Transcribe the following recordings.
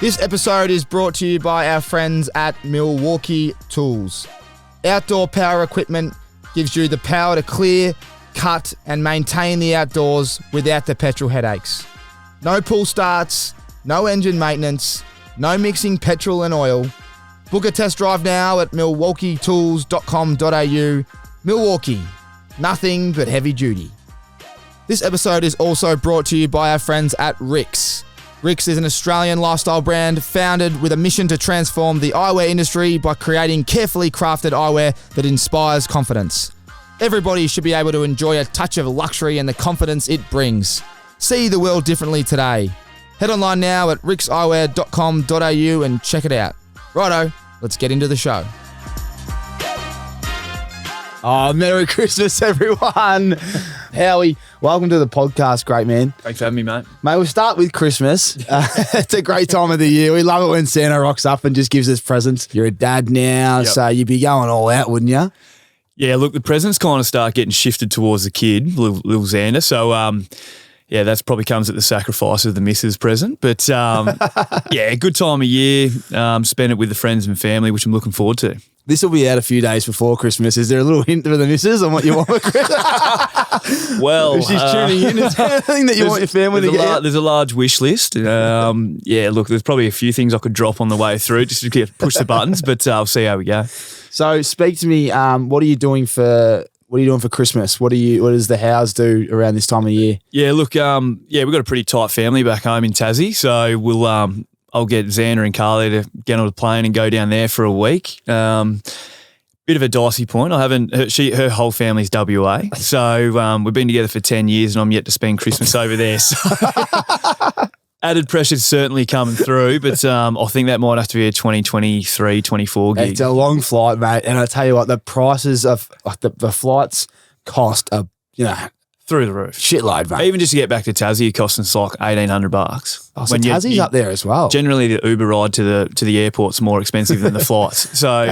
This episode is brought to you by our friends at MILWAUKEE Tools. Outdoor power equipment gives you the power to clear, cut, and maintain the outdoors without the petrol headaches. No pull starts, no engine maintenance, no mixing petrol and oil. Book a test drive now at MILWAUKEETools.com.au. Milwaukee, nothing but heavy duty. This episode is also brought to you by our friends at RIXX. RIXX is an Australian lifestyle brand founded with a mission to transform the eyewear industry by creating carefully crafted eyewear that inspires confidence. Everybody should be able to enjoy a touch of luxury and the confidence it brings. See the world differently today. Head online now at rixeyewear.com.au and check it out. Righto, let's get into the show. Oh, Merry Christmas, everyone. Howie, welcome to the podcast, great man. Thanks for having me, mate. Mate, we'll start with Christmas. It's a great time of the year. We love it when Santa rocks up and just gives us presents. You're a dad now, so you'd be going all out, wouldn't you? Yeah, look, the presents kind of start getting shifted towards the kid, little Xander. So, yeah, that probably comes at the sacrifice of the missus present. But, yeah, good time of year. Spend it with the friends and family, which I'm looking forward to. This will be out a few days before Christmas. Is there a little hint for the missus on what you want for Christmas? Well, if she's tuning in, is there anything that you want your family to get? There's a large wish list. Yeah, look, there's probably a few things I could drop on the way through just to push the buttons, but I'll see how we go. So, speak to me. What are you doing for Christmas? What does the Howes do around this time of year? Yeah, look, we've got a pretty tight family back home in Tassie, so we'll I'll get Xander and Carly to get on the plane and go down there for a week. Bit of a dicey point. Her whole family's WA, so we've been together for 10 years and I'm yet to spend Christmas over there. So added pressure's certainly coming through, but I think that might have to be a 2023, 24 gig. It's a long flight, mate, and I tell you what, the prices of the flights cost through the roof. Shitload, mate. Even just to get back to Tassie, it costs us like $1,800. Oh, so Tassie's up there as well. Generally, the Uber ride to the airport's more expensive than the flights. So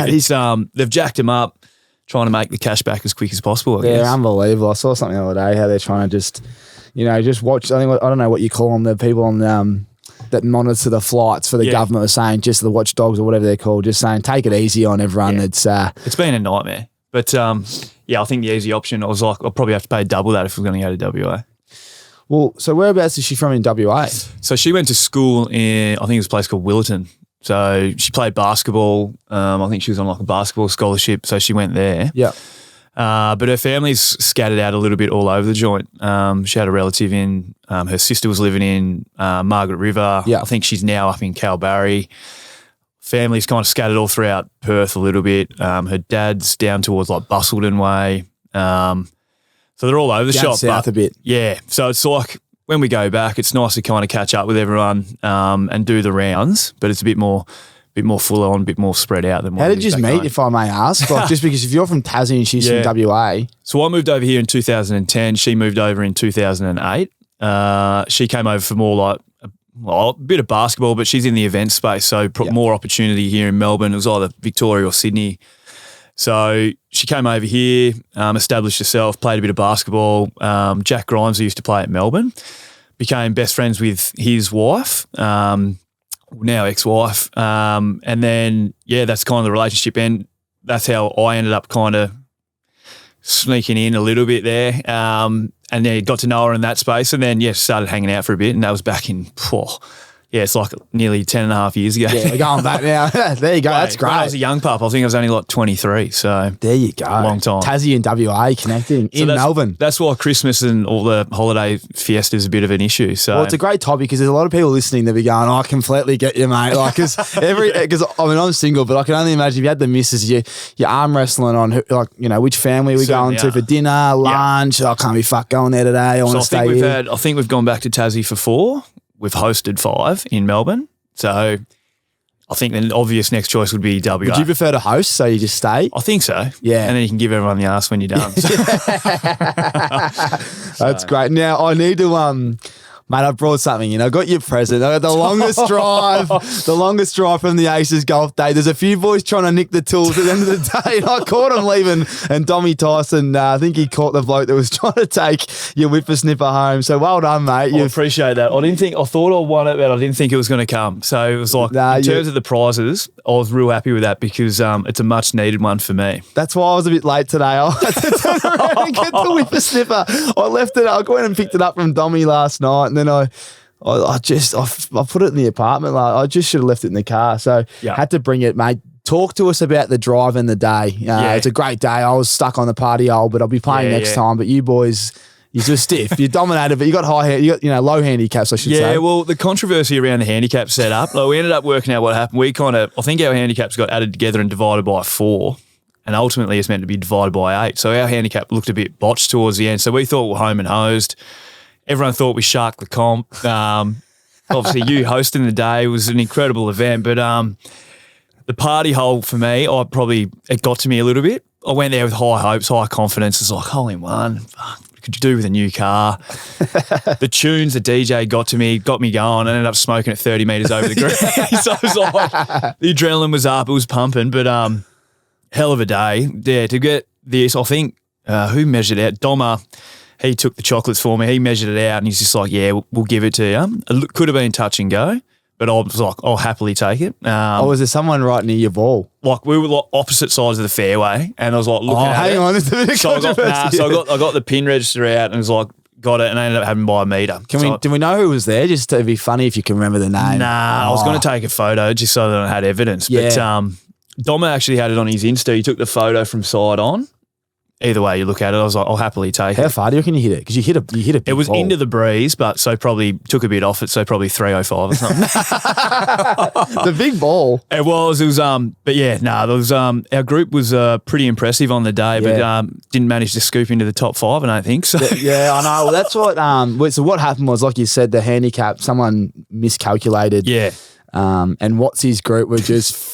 they've jacked them up, trying to make the cash back as quick as possible. They're unbelievable. I saw something the other day how they're trying to just watch. I don't know what you call them. The people on that monitor the flights for the government are saying, just the watchdogs or whatever they're called, just saying take it easy on everyone. Yeah. It's been a nightmare, but. Yeah, I think the easy option, I was like, I'll probably have to pay double that if we're going to go to WA. Well, so whereabouts is she from in WA? So she went to school in, I think it was a place called Willetton. So she played basketball. I think she was on like a basketball scholarship, so she went there. Yeah. But her family's scattered out a little bit all over the joint. She had a relative in, her sister was living in Margaret River. Yeah. I think she's now up in Kalbarri. Family's kind of scattered all throughout Perth a little bit. Her dad's down towards like Bustleton way. So they're all over the shop. South a bit. Yeah. So it's like when we go back, it's nice to kind of catch up with everyone and do the rounds, but it's a bit more full on, a bit more spread out than what. How did you meet, if I may ask? Like, just because if you're from Tassie and she's from WA. So I moved over here in 2010. She moved over in 2008. She came over for more like a bit of basketball, but she's in the event space, so more opportunity here in Melbourne. It was either Victoria or Sydney. So she came over here, established herself, played a bit of basketball. Jack Grimes, who used to play at Melbourne, became best friends with his wife, now ex-wife. And then, that's kind of the relationship. And that's how I ended up kind of sneaking in a little bit there. And then got to know her in that space, and then started hanging out for a bit, and that was back in it's like nearly 10 and a half years ago. Yeah, we're going back now. There you go. That's great. When I was a young pup, I think I was only like 23. So there you go. Long time. Tassie and WA connecting in Melbourne. That's why Christmas and all the holiday fiesta is a bit of an issue. So it's a great topic because there's a lot of people listening that be going, I completely get you, mate. Like, because I'm single, but I can only imagine if you had the missus, you're arm wrestling on which family we're going to for dinner, lunch. I can't be going there today. I want to stay here. I think we've gone back to Tassie for 4. We've hosted 5 in Melbourne. So I think the obvious next choice would be WA. Would you prefer to host so you just stay? I think so. Yeah. And then you can give everyone the arse when you're done. That's great. Now, I need to Mate, I brought something in. I got your present. I got the longest drive from the Aces Golf Day. There's a few boys trying to nick the tools at the end of the day. And I caught them leaving, and Dommy Tyson, I think he caught the bloke that was trying to take your whippersnipper home. So well done, mate. I appreciate that. I thought I won it, but I didn't think it was going to come. So it was like, in terms of the prizes, I was real happy with that because it's a much needed one for me. That's why I was a bit late today. I had to turn around and get the whippersnipper. I left it. I went and picked it up from Dommy last night, and then I put it in the apartment. Like, I just should have left it in the car. So had to bring it, mate. Talk to us about the drive and the day. It's a great day. I was stuck on the party hole, but I'll be playing next time. But you boys, you're just stiff. You dominated, but you got low handicaps, I should say. Yeah, well, the controversy around the handicap setup, we ended up working out what happened. I think our handicaps got added together and divided by 4. And ultimately, it's meant to be divided by 8. So our handicap looked a bit botched towards the end. So we thought we were home and hosed. Everyone thought we sharked the comp. Obviously, you hosting the day was an incredible event. But the party hole for me, it got to me a little bit. I went there with high hopes, high confidence. It's like, hole in one. Fuck, what could you do with a new car? The tunes, the DJ got me going. I ended up smoking at 30 metres over the green. So it was like, the adrenaline was up. It was pumping. But hell of a day. Yeah, to get this, I think, who measured it out? Doma. He took the chocolates for me. He measured it out, and he's just like, yeah, we'll give it to you. It could have been touch and go, but I was like, I'll happily take it. Was there someone right near your ball? Like, we were like opposite sides of the fairway, and I was like, looking at hang it. on, it's a bit of controversy. So I got the pin register out and was like, got it, and I ended up having by a metre. Do we know who was there? Just to be funny if you can remember the name. Nah, I was going to take a photo just so that I had evidence. Yeah. But Dom actually had it on his Insta. He took the photo from side on. Either way you look at it, I was like, I'll happily take it. How far do you reckon you hit it? Because you hit a big It was ball. into the breeze, but so probably took a bit off it, so probably 305 or something. The big ball. It was, but yeah, there was, our group was pretty impressive on the day, but didn't manage to scoop into the top 5, I don't think. So yeah, I know. Well, that's what, so what happened was, like you said, the handicap, someone miscalculated. Yeah. And what's his group were just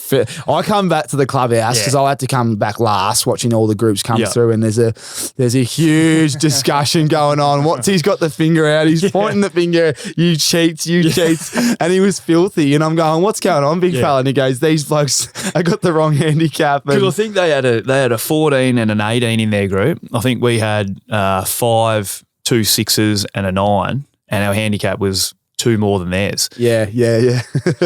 I come back to the clubhouse because I had to come back last watching all the groups come through, and there's a huge discussion going on. He's got the finger out, he's pointing the finger, you cheats, and he was filthy, and I'm going, what's going on, big fella? And he goes, these blokes, I got the wrong handicap. Because I think they had a 14 and an 18 in their group. I think we had 5, 2 6s and a 9, and our handicap was 2 more than theirs. Yeah.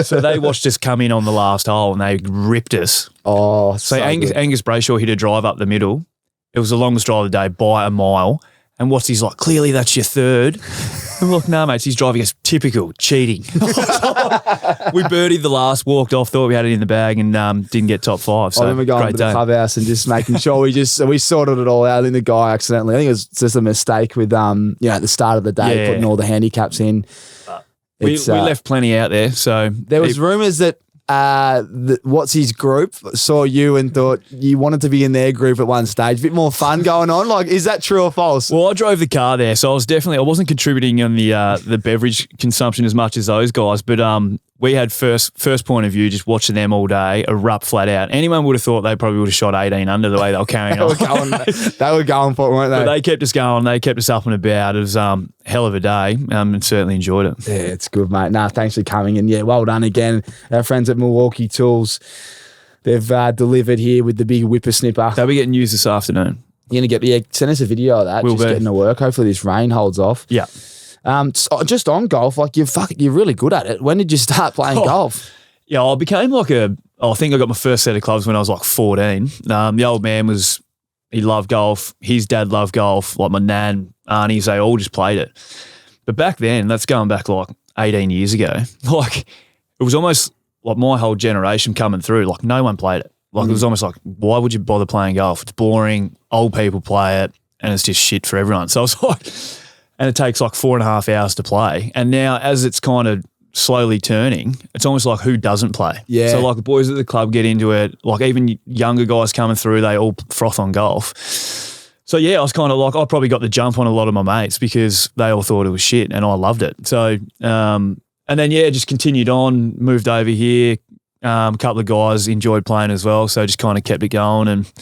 So they watched us come in on the last hole and they ripped us. Oh, so Angus Brayshaw hit a drive up the middle. It was the longest drive of the day by a mile. And what's he's like, clearly that's your 3rd. I'm like, no, mate, he's driving us typical, cheating. We birdied the last, walked off, thought we had it in the bag and didn't get top 5. So I remember going to the clubhouse and just making sure we sorted it all out. I think the guy accidentally, I think it was just a mistake with, at the start of the day, putting all the handicaps in. We left plenty out there. So there was rumours that what's his group saw you and thought you wanted to be in their group at one stage. A bit more fun going on. Like, is that true or false? Well, I drove the car there, so I wasn't contributing on the beverage consumption as much as those guys, but we had first point of view, just watching them all day, erupt flat out. Anyone would have thought they probably would have shot 18 under the way they were carrying on. They were going for it, weren't they? But they kept us going. They kept us up and about. It was hell of a day, and certainly enjoyed it. Yeah, it's good, mate. Thanks for coming. And yeah, well done again. Our friends at MILWAUKEE Tools, they've delivered here with the big whippersnipper. They'll be getting used this afternoon. You're going to get, send us a video of that. Getting to work. Hopefully this rain holds off. Yeah. Just on golf, like you're really good at it. When did you start playing golf? Yeah, I became I think I got my first set of clubs when I was like 14. The old man he loved golf. His dad loved golf. Like my nan, aunties, they all just played it. But back then, that's going back like 18 years ago. Like it was almost like my whole generation coming through. Like no one played it. Like it was almost like, why would you bother playing golf? It's boring. Old people play it, and it's just shit for everyone. So I was like. And it takes like 4.5 hours to play. And now as it's kind of slowly turning, it's almost like who doesn't play? Yeah. So like the boys at the club get into it, like even younger guys coming through, they all froth on golf. So yeah, I was kind of like, I probably got the jump on a lot of my mates because they all thought it was shit and I loved it. So, and then just continued on, moved over here. A couple of guys enjoyed playing as well. So just kind of kept it going. And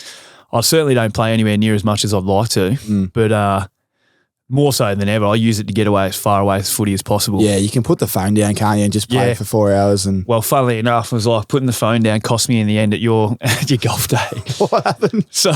I certainly don't play anywhere near as much as I'd like to, but more so than ever. I use it to get away as far away as footy as possible. Yeah, you can put the phone down, can't you, and just play for 4 hours. And well, funnily enough, it was like putting the phone down cost me in the end at your golf day. What happened? So,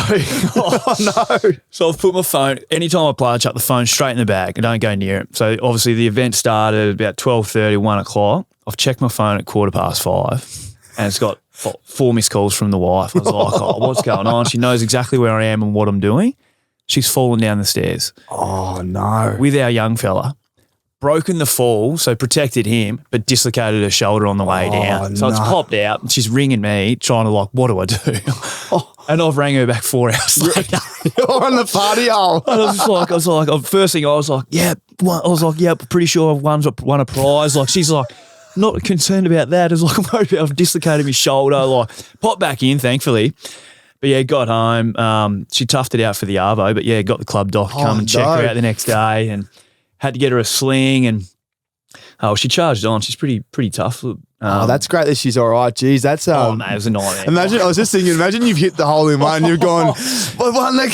So I've put my phone, anytime I play, I chuck the phone straight in the bag. I don't go near it. So obviously the event started about 12:30, 1 o'clock. I've checked my phone at 5:15 and it's got 4 missed calls from the wife. I was like, oh, what's going on? She knows exactly where I am and what I'm doing. She's fallen down the stairs. Oh, no. With our young fella. Broken the fall, so protected him, but dislocated her shoulder on the way down. So it's popped out. And she's ringing me, trying to like, what do I do? And I've rang her back 4 hours later. You're on the party hole. And I was like, first thing I was like, pretty sure I've won a prize. Like, she's like, not concerned about that. I was like, I'm worried about I've dislocated my shoulder. Like, popped back in, thankfully. But yeah, got home. She toughed it out for the arvo, but yeah, got the club doc to come and check her out the next day, and had to get her a sling. And she charged on. She's pretty tough. That's great that she's all right. Jeez, that's mate, it was a nightmare. I was just thinking, imagine you've hit the hole in one and you've gone, I won the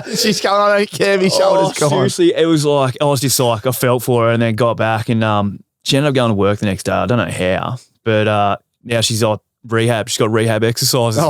car. She's going, I don't care, my shoulder's gone. Seriously, it was like, I was just like, I felt for her, and then got back, and she ended up going to work the next day. I don't know how, but now she's like, rehab. She's got rehab exercises.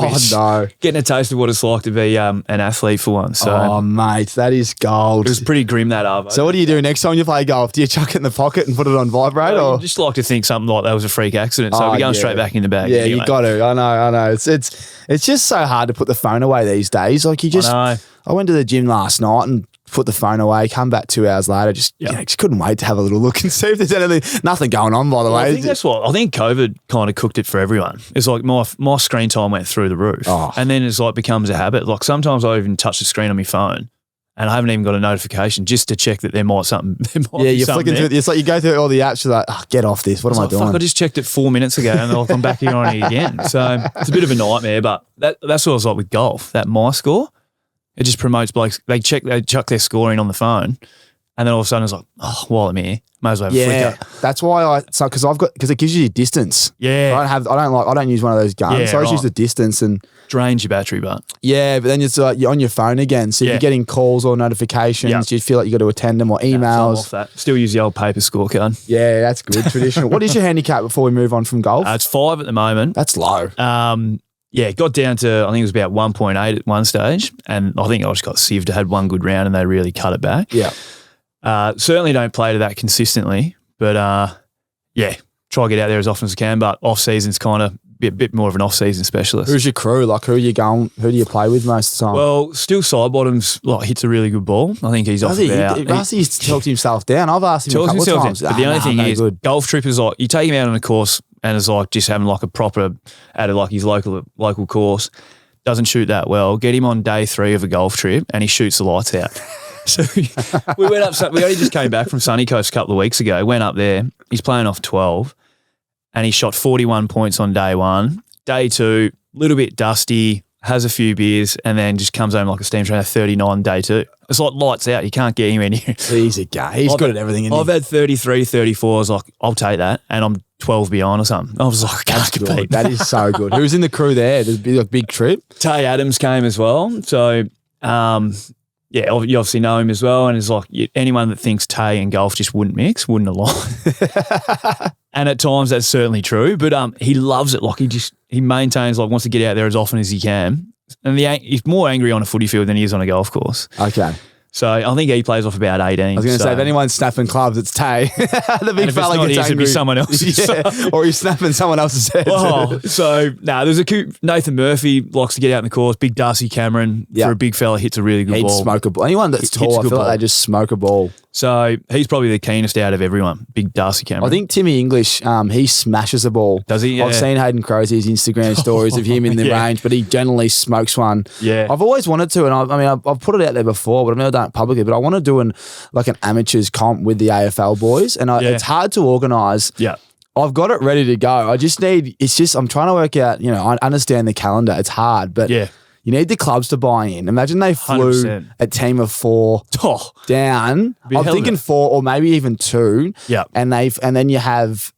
Getting a taste of what it's like to be an athlete for once. So, mate, that is gold. It was pretty grim, that arvo. So what do you do next time you play golf? Do you chuck it in the pocket and put it on vibrate? Or just like to think something like that was a freak accident. So we're going straight back in the bag. Yeah, anyway. you got to. I know. It's just so hard to put the phone away these days. Like I went to the gym last night and put the phone away, come back 2 hours later, just couldn't wait to have a little look and see if there's anything, nothing going on, by the way. I think I think COVID kind of cooked it for everyone. It's like my screen time went through the roof. And then it's like becomes a habit. Like sometimes I even touch the screen on my phone and I haven't even got a notification just to check that there might you're flicking through. It's like you go through all the apps, you're like, get off this. What am I doing? Fuck, I just checked it 4 minutes ago and then I'm back here on it again. So it's a bit of a nightmare, but that's what I was like with golf. That My Score. It just promotes blokes. They chuck their scoring on the phone, and then all of a sudden it's like, while I'm here, may as well have a flicker. That's why because it gives you distance. Yeah, I don't use one of those guns. Yeah, so I just use the distance and drains your battery, but but then it's you're on your phone again. So if you're getting calls or notifications, you feel like you got to attend them or emails. Off that. Still use the old paper scorecard. Yeah, that's good. Traditional. What is your handicap before we move on from golf? It's 5 at the moment. That's low. Yeah, it got down to, I think it was about 1.8 at one stage, and I think I just got sieved. I had one good round and they really cut it back. Yeah. Certainly don't play to that consistently, but try to get out there as often as I can, but off-season's kind of a bit more of an off-season specialist. Who's your crew? Like, who do you play with most of the time? Well, still Sidebottom's hits a really good ball. I think he's off about. Rusty's talked himself down. I've asked him a couple of times. But the only thing is, golf trip is like, you take him out on a course and it's like just having like a proper, at like his local course, doesn't shoot that well. Get him on day 3 of a golf trip and he shoots the lights out. So we went up, we only just came back from Sunny Coast a couple of weeks ago, went up there, he's playing off 12 and he shot 41 points on day 1. Day 2, a little bit dusty, has a few beers and then just comes home like a steam train, 39 day 2. It's like lights out. You can't get him in here. He's a guy. He's good at everything. I've had 33, 34. I was like, I'll take that. And I'm 12 behind or something. I was like, I can't compete. That is so good. Who's in the crew there? There's a big trip. Tay Adams came as well. So, you obviously know him as well. And it's like anyone that thinks Tay and golf just wouldn't mix, wouldn't align. And at times that's certainly true. But he loves it. Like he maintains, like wants to get out there as often as he can. And he's more angry on a footy field than he is on a golf course. Okay. So I think he plays off about 18. I was going to say, if anyone's snapping clubs, it's Tay. The big fella gets angry. It'd be someone else. Or he's snapping someone else's head. There's Nathan Murphy likes to get out in the course. Big Darcy Cameron, for a big fella, hits a really good ball. He'd smoke a ball. Anyone that's tall, I feel like they just smoke a ball. So he's probably the keenest out of everyone. Big Darcy Cameron. I think Timmy English, he smashes a ball. Does he? Yeah. I've seen Hayden Crosey's Instagram stories of him in the range, but he generally smokes one. Yeah. I've always wanted to, and I've put it out there before, but I've never done it publicly, but I want to do an amateurs comp with the AFL boys, and it's hard to organise. Yeah. I've got it ready to go. I'm trying to work out, I understand the calendar. It's hard, but you need the clubs to buy in. Imagine they flew 100%. A team of 4 down. I'm thinking 4 or maybe even 2. Yeah. And then you have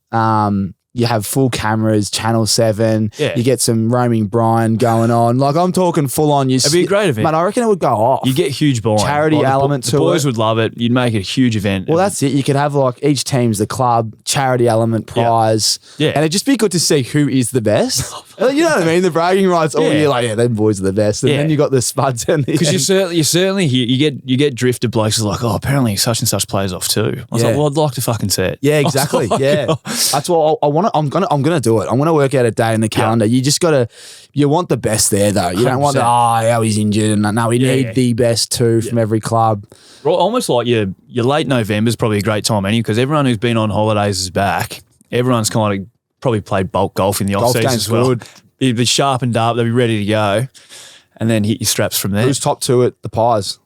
you have full cameras, Channel 7. Yeah. You get some roaming Brian going on. Like, I'm talking full on. It'd be a great event. Man, I reckon it would go off. You get huge buy-in. Charity element to it. The boys would love it. You'd make it a huge event. Well, that's it. You could have like each team's the club, charity element, prize. Yeah. And it'd just be good to see who is the best. You know what I mean? The bragging rights all year, like, yeah, them boys are the best. And then you got the spuds and the because you certainly hear you get drifted blokes who's like, oh, apparently such and such plays off too. I was like, well, I'd like to fucking see it. Yeah, exactly. Yeah. That's what I want to, I'm gonna do it. I'm gonna work out a day in the calendar. You just gotta, you want the best there though. You don't want the, how he's injured and no, we need the best too from every club. Well, almost like your late November is probably a great time anyway, because everyone who's been on holidays is back. Everyone's kind of probably played bulk golf in the off season as well. You'd be sharpened up, they'll be ready to go, and then hit your straps from there. Who's top two at the Pies?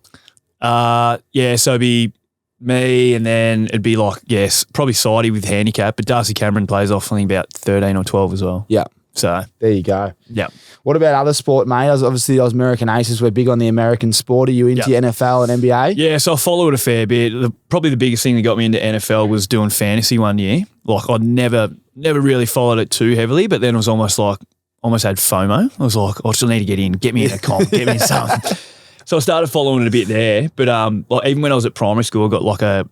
So it'd be me, and then it'd be like, yes, probably Sidey with handicap, but Darcy Cameron plays off, I think, about 13 or 12 as well. Yeah. So there you go. Yeah. What about other sport, mate? Obviously, those American Aces, we're big on the American sport. Are you into NFL and NBA? Yeah, so I follow it a fair bit. Probably the biggest thing that got me into NFL was doing fantasy one year. Like, I'd never really followed it too heavily, but then it was almost had FOMO. I was like, I just need to get in, get me in a comp, get me in something. So I started following it a bit there, but like even when I was at primary school, I got like a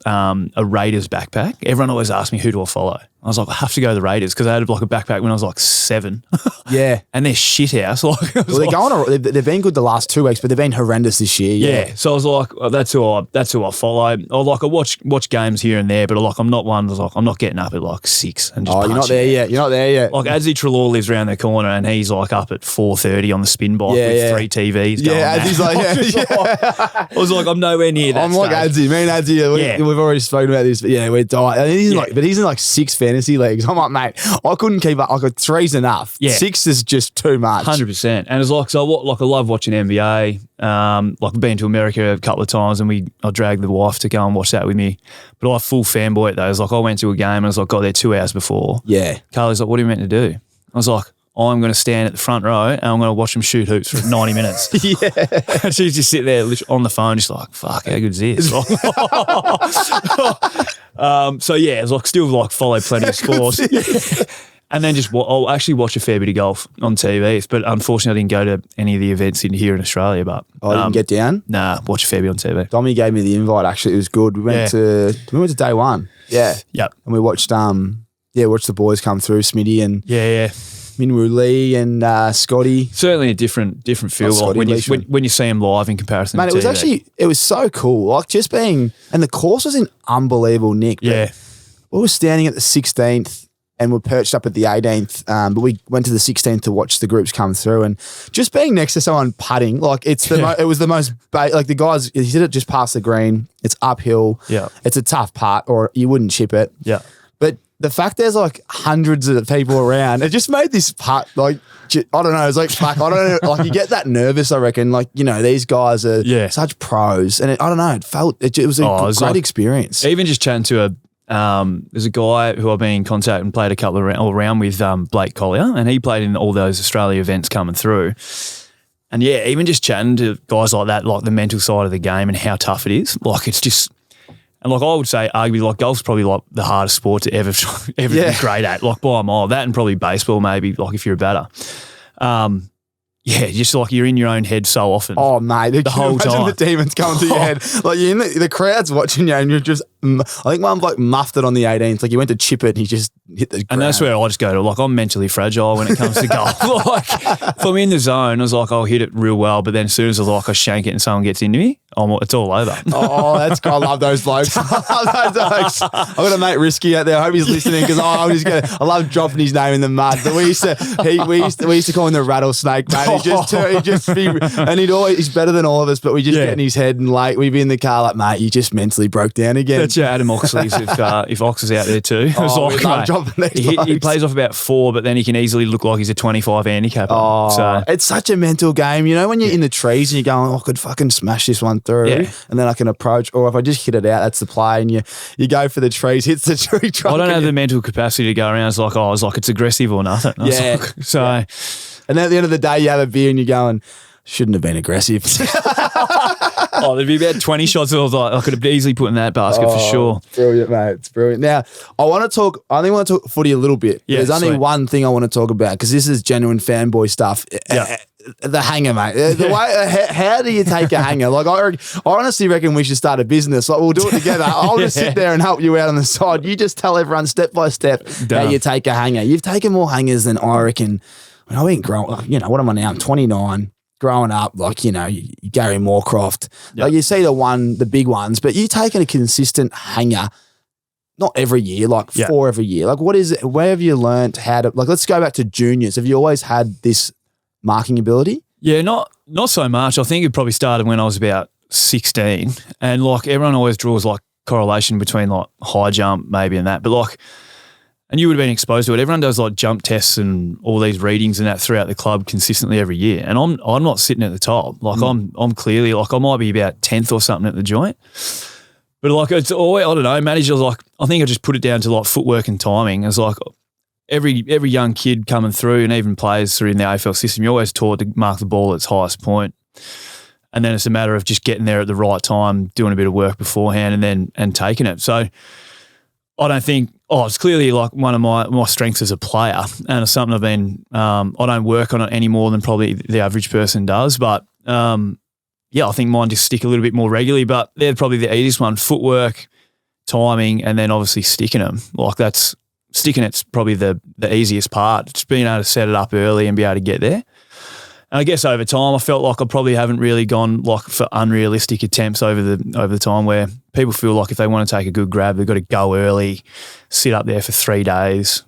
Raiders backpack. Everyone always asked me, who do I follow? I was like, I have to go to the Raiders because I had like a backpack when I was like 7. Yeah. And they're shit house. Like, well, they've been good the last 2 weeks, but they've been horrendous this year. Yeah. So I was like, oh, that's who I follow. I watch games here and there, but like I'm not one that's like, I'm not getting up at like 6 and just you're not there yet. You're not there yet. Like Adzi Trelaw lives around the corner and he's like up at 4:30 on the spin bike with 3 TVs going. Yeah, Adzi's like, I was like, I'm nowhere near that. I'm like Adzi. Me and Adzi, we've already spoken about this, but yeah, we're dying. And he's in like 6 fantasy leagues. I'm like, mate, I couldn't keep up. Like 3's enough. Yeah. 6 is just too much. 100%. And it's like, so I love watching NBA. Like I've been to America a couple of times and I dragged the wife to go and watch that with me. But I full fanboy at those. Like I went to a game and I was like, got there 2 hours before. Yeah. Carly's like, what are you meant to do? I was like, I'm going to stand at the front row and I'm going to watch them shoot hoops for 90 minutes. And she's just sitting there on the phone just like, fuck, how good is this? So yeah, it's like still like follow plenty of sports. And then I'll actually watch a fair bit of golf on TV. But unfortunately, I didn't go to any of the events here in Australia. But I didn't get down? Nah, watch a fair bit on TV. Dommy gave me the invite, actually. It was good. We went to day one. Yeah. Yep. And we watched watched the boys come through, Smitty and Minwoo Lee and Scotty. Certainly a different feel like when you see them live in comparison to TV. It was so cool. Like just being, and the course was in unbelievable nick. Yeah. We were standing at the 16th and we're perched up at the 18th, but we went to the 16th to watch the groups come through, and just being next to someone putting, like it was the most, like the guys, he hit it just past the green. It's uphill. Yeah. It's a tough putt or you wouldn't chip it. Yeah. But the fact there's like hundreds of people around, it just made this putt like, I don't know. It's like, fuck, I don't know. Like you get that nervous, I reckon. Like, you know, these guys are such pros. And I don't know, it was a great experience. Even just chatting to there's a guy who I've been in contact and played a couple of round with, Blake Collier, and he played in all those Australia events coming through. And yeah, even just chatting to guys like that, like the mental side of the game and how tough it is. Like it's just, and like I would say, arguably, like golf's probably like the hardest sport to ever be great at, like by a mile. That and probably baseball, maybe, like if you're a batter. Yeah, just like you're in your own head so often. Oh, mate. The whole time. The demons coming to your head. Like you're in the crowd's watching you and you're just, I think one like muffed it on the 18th. Like he went to chip it and he just hit the ground. And that's where I just go to, like I'm mentally fragile when it comes to golf. Like if I'm in the zone, I was like, I'll hit it real well. But then as soon as I shank it and someone gets into me, it's all over. Oh, that's cool. I love those blokes. I love those blokes. I've got a mate Risky out there. I hope he's listening because I love dropping his name in the mud. But we used to call him the rattlesnake, mate. He's better than all of us, but we just get in his head and like we'd be in the car like, mate, you just mentally broke down again. That's Adam Oxley's if Ox is out there too. He plays off about 4, but then he can easily look like he's a 25 handicapper. Oh, so it's such a mental game. You know, when you're in the trees and you're going, I could fucking smash this one through, and then I can approach, or if I just hit it out, that's the play, and you go for the trees, hits the tree trunk. I don't have the mental capacity to go around. It's like, it's aggressive or nothing. And then at the end of the day, you have a beer and you're going, shouldn't have been aggressive. Oh, there'd be about 20 shots that I was like, I could have easily put in that basket for sure. Brilliant, mate. It's brilliant. Now, I only want to talk footy a little bit. Yeah, There's only sweet. one thing I want to talk about because this is genuine fanboy stuff. Yeah. The hanger, mate. The way, how do you take a hanger? Like, I honestly reckon we should start a business. Like, we'll do it together. I'll just sit there and help you out on the side. You just tell everyone step by step how you take a hanger. You've taken more hangers than I reckon. When I ain't growing, what am I now? I'm 29. Growing up, Gary Moorcroft. Yep. Like, you see the big ones, but you taking a consistent hanger. Not every year, four every year. Like, what is it? Where have you learned how to, let's go back to juniors. Have you always had this marking ability? Yeah, not so much. I think it probably started when I was about 16, and everyone always draws correlation between high jump maybe and that, but and you would have been exposed to it. Everyone does jump tests and all these readings and that throughout the club consistently every year, and I'm not sitting at the top. I'm clearly I might be about 10th or something at the joint, but it's always, I don't know. Managers I think I just put it down to footwork and timing. It's every young kid coming through, and even players through in the AFL system, you're always taught to mark the ball at its highest point. And then it's a matter of just getting there at the right time, doing a bit of work beforehand and taking it. So I don't think, it's clearly one of my strengths as a player, and it's something I've been, I don't work on it any more than probably the average person does. But I think mine just stick a little bit more regularly, but they're probably the easiest one: footwork, timing, and then obviously sticking them. Sticking it's probably the easiest part. Just being able to set it up early and be able to get there. And I guess over time, I felt like I probably haven't really gone for unrealistic attempts over the time, where people feel like if they want to take a good grab, they've got to go early, sit up there for 3 days,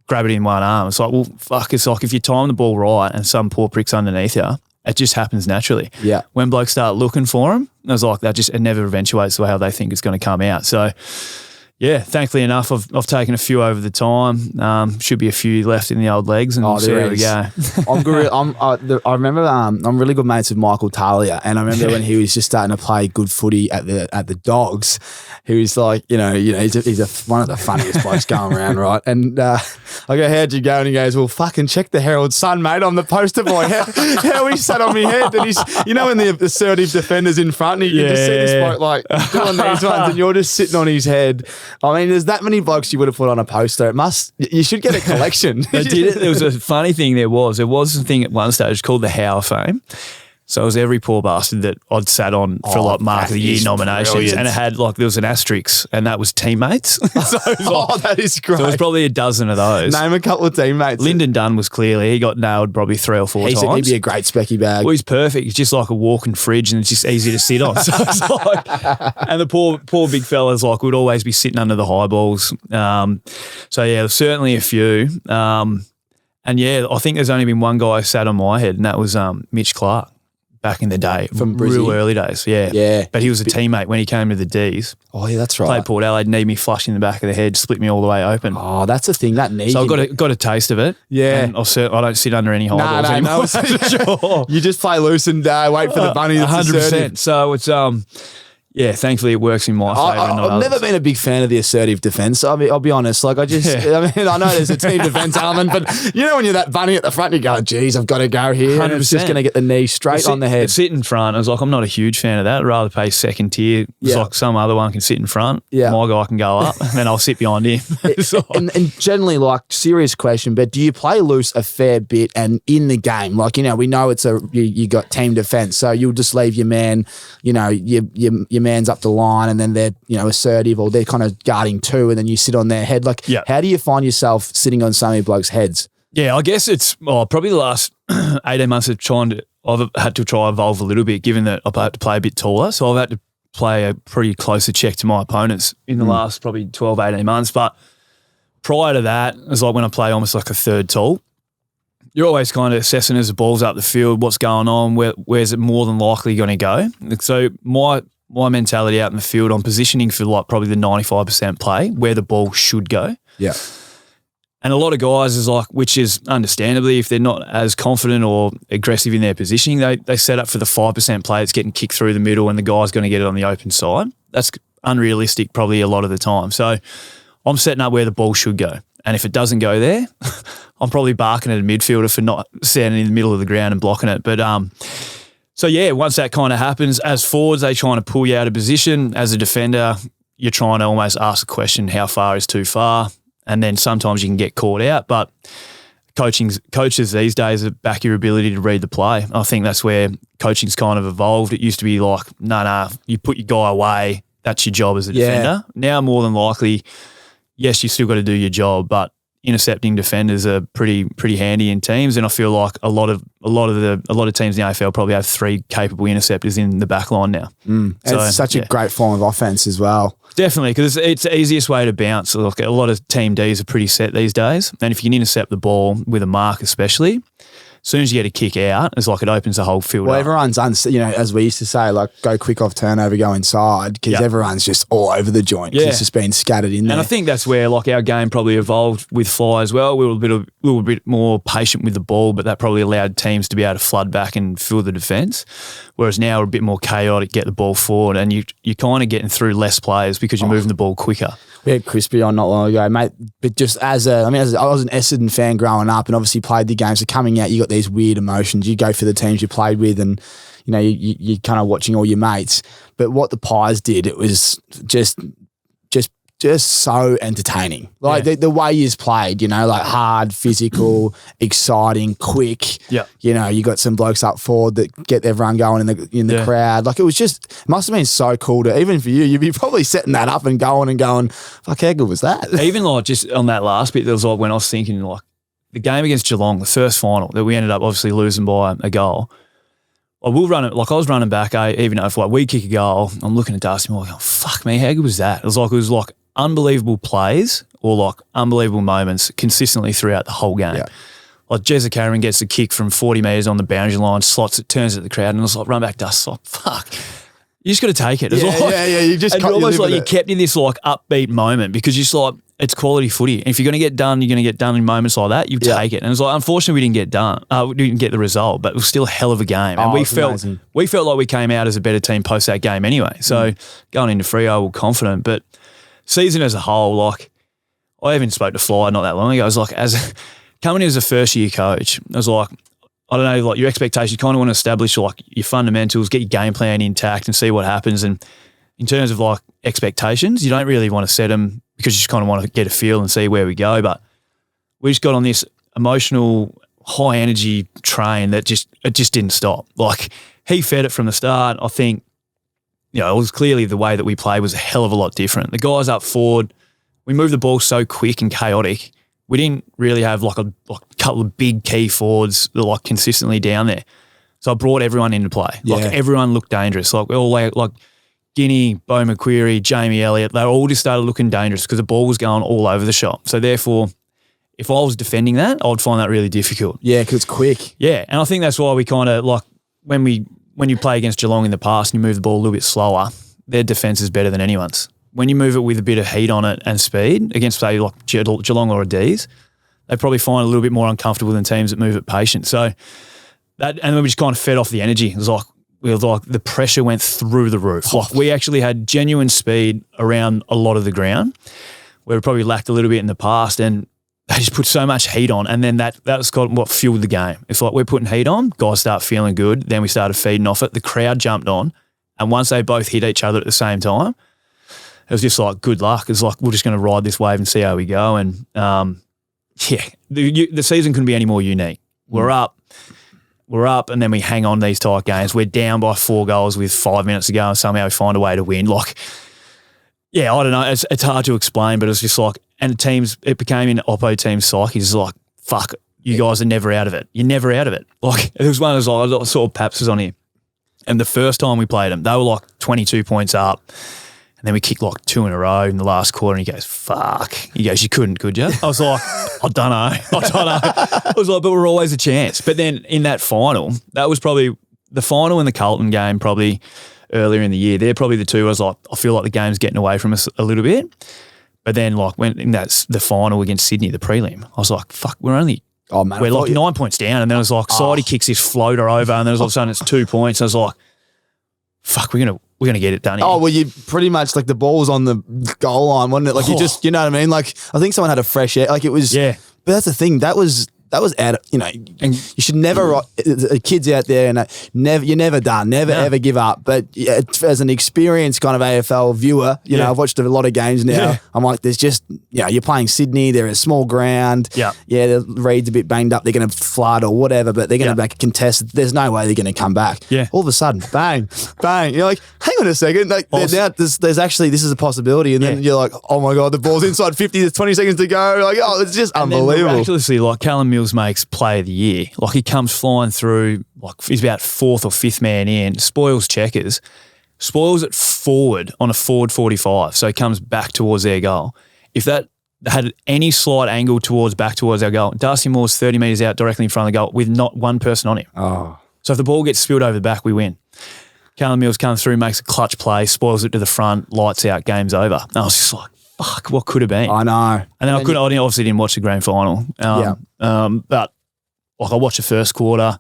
grab it in one arm. It's well, fuck. It's if you time the ball right and some poor prick's underneath you, it just happens naturally. Yeah. When blokes start looking for them, it was it never eventuates the way how they think it's going to come out. So. Yeah, thankfully enough, I've taken a few over the time. Should be a few left in the old legs, and see how we go. I remember I'm really good mates with Michael Talia, and I remember when he was just starting to play good footy at the Dogs. He was he's one of the funniest blokes going around, right? And I go, how'd you go? And he goes, well, fucking check the Herald Sun, mate. I'm the poster boy. How he sat on me head. And he's, when the assertive defender's in front, and you can just see this bloke doing these ones, and you're just sitting on his head. I mean, there's that many blokes you would have put on a poster. You should get a collection. They did it. There was a funny thing. There was a thing at one stage called the Howe fame. So it was every poor bastard that I'd sat on for Mark of the Year nominations. Brilliant. And it had there was an asterisk, and that was teammates. So it was that is great. So it was probably a dozen of those. Name a couple of teammates. Lyndon Dunn was clearly, he got nailed probably 3 or 4 times. He'd be a great specky bag. Well, he's perfect. He's just like a walking fridge, and it's just easy to sit on. So it's and the poor big fellas would always be sitting under the high balls. So yeah, there's certainly a few. And yeah, I think there's only been one guy sat on my head, and that was Mitch Clark. Back in the day, from real early days, yeah. But he was a teammate when he came to the D's. Oh yeah, that's right. Played Port Adelaide, kneed me flush in the back of the head, split me all the way open. Oh, that's the thing, that knee. So I got a taste of it. Yeah, and I don't sit under any high balls anymore. Sure. You just play loose and wait for the bunny. 100%. So it's yeah, thankfully it works in my favour. I've never been a big fan of the assertive defence. I'll be honest. I know there's a team defence element, but when you're that bunny at the front, you go, geez, I've got to go here. 100%. And it's just going to get the knee straight on the head. Sit in front. I was I'm not a huge fan of that. I'd rather play second tier. It's some other one can sit in front. Yeah. My guy can go up, and then I'll sit behind him. and generally, serious question, but do you play loose a fair bit and in the game? We know it's you got team defence, so you'll just leave your man, your man's up the line, and then they're assertive, or they're kind of guarding 2, and then you sit on their head. How do you find yourself sitting on so many blokes' heads? Yeah, I guess it's probably the last 18 months I've had to try evolve a little bit, given that I've had to play a bit taller, so I've had to play a pretty closer check to my opponents in the last probably 12, 18 months. But prior to that, it was when I play almost like a third tall. You're always kind of assessing as the ball's up the field, what's going on, where's it more than likely going to go. So my mentality out in the field, I'm positioning for probably the 95% play where the ball should go. Yeah. And a lot of guys is which is understandably, if they're not as confident or aggressive in their positioning, they set up for the 5% play that's getting kicked through the middle and the guy's going to get it on the open side. That's unrealistic probably a lot of the time. So I'm setting up where the ball should go. And if it doesn't go there, I'm probably barking at a midfielder for not standing in the middle of the ground and blocking it. But So, yeah, once that kind of happens, as forwards, they trying to pull you out of position. As a defender, you're trying to almost ask the question, how far is too far? And then sometimes you can get caught out. But coaches these days back your ability to read the play. I think that's where coaching's kind of evolved. It used to be like, no, you put your guy away, that's your job as a defender. Now, more than likely, yes, you still got to do your job, but intercepting defenders are pretty handy in teams, and I feel like a lot of teams in the AFL probably have 3 capable interceptors in the back line now. So, it's such a great form of offense as well. Definitely, because it's the easiest way to bounce. Look, a lot of team Ds are pretty set these days, and if you can intercept the ball with a mark especially, as soon as you get a kick out, it's like it opens the whole field up. Everyone's, as we used to say, like go quick off turnover, go inside, because everyone's just all over the joint. Yeah. It's just been scattered in there. And I think that's where like our game probably evolved with fly as well. We were a little bit more patient with the ball, but that probably allowed teams to be able to flood back and fill the defence. Whereas now we're a bit more chaotic, get the ball forward, and you're kind of getting through less players because you're moving the ball quicker. We had Crispy on not long ago, mate. But just I was an Essendon fan growing up, and obviously played the game. So coming out, you got these weird emotions. You go for the teams you played with, and you're kind of watching all your mates. But what the Pies did, it was just so entertaining. Like the way you played, like hard, physical, exciting, quick. Yeah. You got some blokes up forward that get everyone going in the crowd. Like it must have been so cool to, even for you, you'd be probably setting that up and going, fuck, how good was that? Even like just on that last bit, there was like when I was thinking like the game against Geelong, the first final that we ended up obviously losing by a goal. I will run it, like I was running back, even if like we kick a goal, I'm looking at Dusty and I'm like, oh, fuck me, how good was that? It was like unbelievable plays or like unbelievable moments consistently throughout the whole game. Yeah. Like Jezza Cameron gets a kick from 40 metres on the boundary line, slots it, turns it to the crowd, and it's like run back Dust. Like, fuck. You just got to take it. You just almost like you kept in this like upbeat moment because you're just like, it's quality footy. And if you're going to get done, you're going to get done in moments like that. You take it. And it's like, unfortunately, we didn't get done. We didn't get the result, but it was still a hell of a game. And we felt like we came out as a better team post that game anyway. So going into Freo, we're confident. But season as a whole, like I even spoke to Fly not that long ago. I was like, coming in as a first year coach, I was like, I don't know, like your expectations, you kind of want to establish like your fundamentals, get your game plan intact and see what happens. And in terms of like expectations, you don't really want to set them because you just kind of want to get a feel and see where we go. But we just got on this emotional, high energy train that just didn't stop. Like he fed it from the start. I think, it was clearly the way that we played was a hell of a lot different. The guys up forward, we moved the ball so quick and chaotic. We didn't really have like a couple of big key forwards that like consistently down there. So I brought everyone into play. Like everyone looked dangerous. Like we all like Guinea, Bo McQuarrie, Jamie Elliott, they all just started looking dangerous because the ball was going all over the shop. So therefore, if I was defending that, I would find that really difficult. Yeah, because it's quick. Yeah, and I think that's why we kind of like when you play against Geelong in the past and you move the ball a little bit slower, their defence is better than anyone's. When you move it with a bit of heat on it and speed against, say, like Geelong or a D's, they probably find it a little bit more uncomfortable than teams that move it patient. So that, and then we just kind of fed off the energy. It was like the pressure went through the roof. Like we actually had genuine speed around a lot of the ground where we probably lacked a little bit in the past, and they just put so much heat on, and then that's got what fueled the game. It's like we're putting heat on, guys start feeling good, then we started feeding off it. The crowd jumped on, and once they both hit each other at the same time, it was just like good luck. It's like we're just going to ride this wave and see how we go. And the season couldn't be any more unique. We're up, and then we hang on these tight games. We're down by 4 goals with 5 minutes to go, and somehow we find a way to win. Like, yeah, I don't know. It's hard to explain, but it's just like, and it became in Oppo team's psyche. It's like, fuck, you guys are never out of it. You're never out of it. Like, it was one of those, I saw Paps was on here, and the first time we played them, they were like 22 points up. And then we kicked like 2 in a row in the last quarter, and he goes, fuck. He goes, you couldn't, could you? I was like, I don't know. I was like, but we're always a chance. But then in that final, that was probably the final and the Carlton game probably earlier in the year. They're probably the two I was like, I feel like the game's getting away from us a little bit. But then like when that's the final against Sydney, the prelim, I was like, fuck, we're like 9 points down. And then I was like, Sidey kicks his floater over, and then all of a sudden it's 2 points. I was like, fuck, we're gonna get it done here. Oh, well, you pretty much like the ball was on the goal line, wasn't it? Like you know what I mean? Like I think someone had a fresh air. Like it was. Yeah. But that's the thing. That was that was out of, and you should never, kids out there, and you're never done, ever give up. But as an experienced kind of AFL viewer, I've watched a lot of games now. Yeah. I'm like, there's just, you're playing Sydney, they're a small ground. Yeah. Yeah, the Reed's a bit banged up, they're going to flood or whatever, but they're going to back a contest. There's no way they're going to come back. Yeah. All of a sudden, bang, bang. You're like, hang on a second. Like, now there's actually, this is a possibility. And then you're like, oh my God, the ball's inside 50, there's 20 seconds to go. Like, oh, it's just unbelievable. Miraculously, like Callum Mills makes play of the year. Like he comes flying through, like he's about 4th or 5th man in, spoils checkers, spoils it forward on a forward 45. So he comes back towards their goal. If that had any slight angle back towards our goal, Darcy Moore's 30 metres out directly in front of the goal with not one person on him. Oh. So if the ball gets spilled over the back, we win. Callum Mills comes through, makes a clutch play, spoils it to the front, lights out, game's over. And I was just like, fuck, what could have been? I know. And then I obviously didn't watch the grand final. But like I watched the first quarter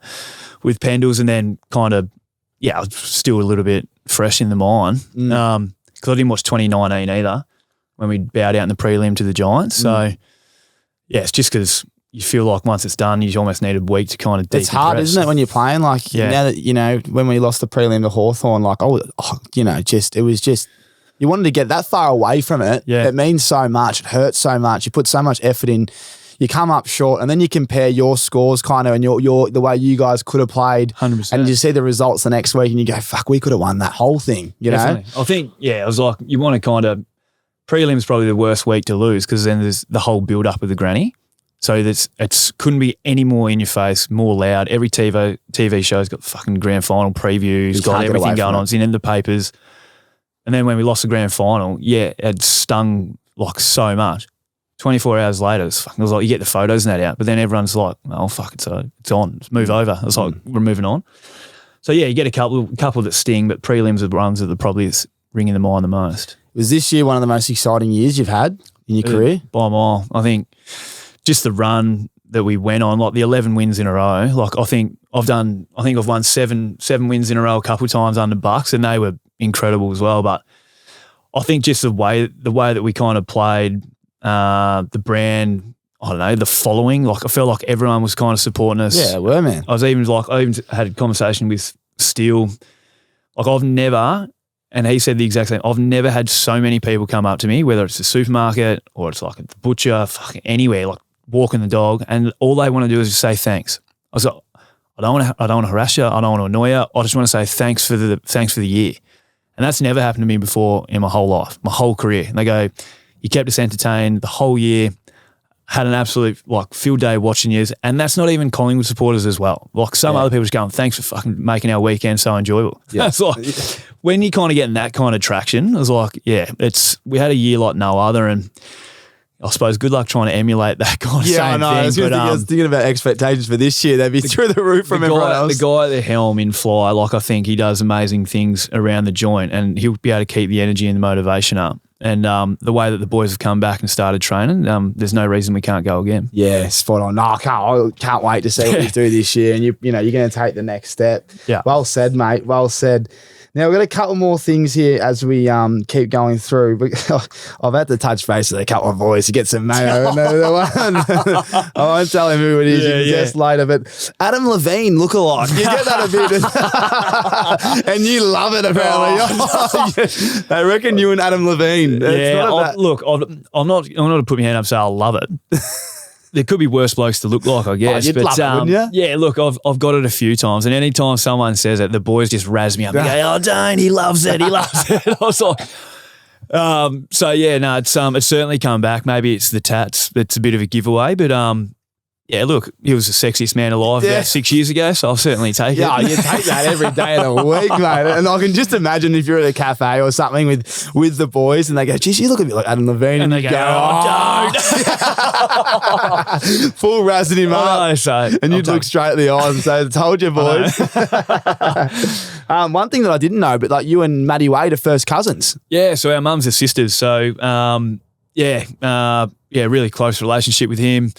with Pendles and then kind of, I was still a little bit fresh in the mind. Because I didn't watch 2019 either when we bowed out in the prelim to the Giants. So, it's just because you feel like once it's done, you almost need a week to kind of decompress. It's hard, isn't it, when you're playing? Like, now that, when we lost the prelim to Hawthorn, like, it was just, you wanted to get that far away from it. Yeah. It means so much. It hurts so much. You put so much effort in. You come up short, and then you compare your scores kind of and your the way you guys could have played. 100%. And you see the results the next week, and you go, fuck, we could have won that whole thing, Definitely. know? I think, it was like you want to kind of – prelim's probably the worst week to lose because then there's the whole build-up of the granny. So it couldn't be any more in your face, more loud. Every TV show's got fucking grand final previews, got everything going on. It's in the papers. And then when we lost the grand final, it stung like so much. 24 hours later, it was like you get the photos and that out, but then everyone's like, oh, fuck, it's on. Let's move over. It's like we're moving on. So, you get a couple that sting, but prelims are the ones that are probably ringing the mind the most. Was this year one of the most exciting years you've had in your career? By a mile. I think just the run that we went on, like the 11 wins in a row. Like I think I've won seven wins in a row a couple of times under Bucks, and they were incredible as well. But I think just the way that we kind of played, the brand, I don't know, the following. Like I felt like everyone was kind of supporting us. Yeah, were, man. I even had a conversation with Steele. Like I've never, and he said the exact same. I've never had so many people come up to me, whether it's a supermarket or it's like a butcher, fucking anywhere, like walking the dog, and all they want to do is just say thanks. I was like, I don't want to harass you. I don't want to annoy you. I just want to say thanks for the year. And that's never happened to me before in my whole life, my whole career. And they go, you kept us entertained the whole year, had an absolute like field day watching you. And that's not even Collingwood supporters as well. Like some other people just going, thanks for fucking making our weekend so enjoyable. Yeah. It's like, when you kind of getting that kind of traction, I was like, we had a year like no other. And I suppose good luck trying to emulate that kind of same I know. thing. I was thinking about expectations for this year. They'd be through the roof from everyone else. The guy at the helm in Fly, like I think he does amazing things around the joint, and he'll be able to keep the energy and the motivation up. And the way that the boys have come back and started training, there's no reason we can't go again. Yeah, spot on. No, I can't wait to see what you do this year. And you're going to take the next step. Yeah. Well said, mate. Well said. Now, we've got a couple more things here as we keep going through. I've had to touch base with a couple of boys to get some mayo. I won't tell him who it is. You can guess later. But Adam Levine, lookalike. You get that a bit. And you love it, apparently. I reckon you and Adam Levine. Look, I'm not going to put my hand up and say I love it. There could be worse blokes to look like, I guess. You'd love it, wouldn't you? Yeah, look, I've got it a few times, and anytime someone says it, the boys just razz me up and go, "Oh, don't, he loves it, he loves it." I was like, it's certainly come back. Maybe it's the tats that's a bit of a giveaway, but look, he was the sexiest man alive about 6 years ago, so I'll certainly take it. Yeah, you take that every day of the week, mate. And I can just imagine if you're at a cafe or something with the boys and they go, geez, you look a bit like Adam Levine. And they go, don't. Full razzing him up. And you'd look straight in the eyes and say, I told you, boys. One thing that I didn't know, but like you and Matty Wade are first cousins. Yeah, so our mums are sisters. So, really close relationship with him.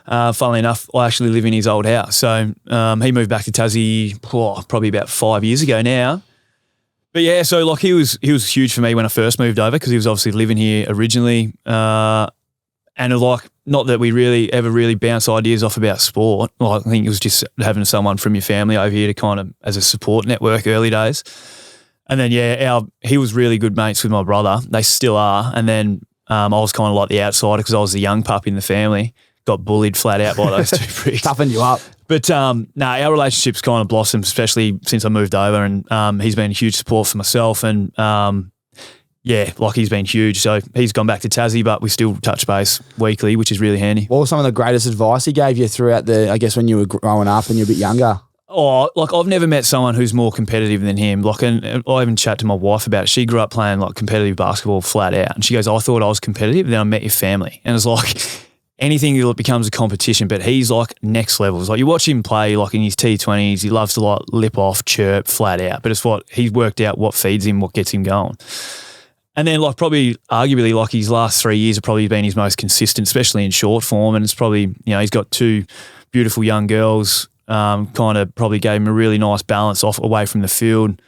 Funnily enough, I actually live in his old house. So he moved back to Tassie probably about 5 years ago now. But yeah, so like he was huge for me when I first moved over because he was obviously living here originally. And like, not that we ever really bounce ideas off about sport. Like, I think it was just having someone from your family over here to kind of as a support network early days. And then he was really good mates with my brother. They still are. And then I was kind of like the outsider because I was the young pup in the family. Got bullied flat out by those two pricks. Toughen you up. But our relationship's kind of blossomed, especially since I moved over, and he's been a huge support for myself, and he's been huge. So he's gone back to Tassie, but we still touch base weekly, which is really handy. What was some of the greatest advice he gave you throughout when you were growing up and you were a bit younger? Oh, like I've never met someone who's more competitive than him. Like, and I even chat to my wife about it. She grew up playing like competitive basketball flat out, and she goes, "I thought I was competitive, then I met your family," and it's like anything that becomes a competition, but he's like next levels. Like you watch him play like in his T20s, he loves to like lip off, chirp, flat out. But it's what he's worked out, what feeds him, what gets him going. And then like probably arguably like his last 3 years have probably been his most consistent, especially in short form. And it's probably, he's got two beautiful young girls, kind of probably gave him a really nice balance away from the field.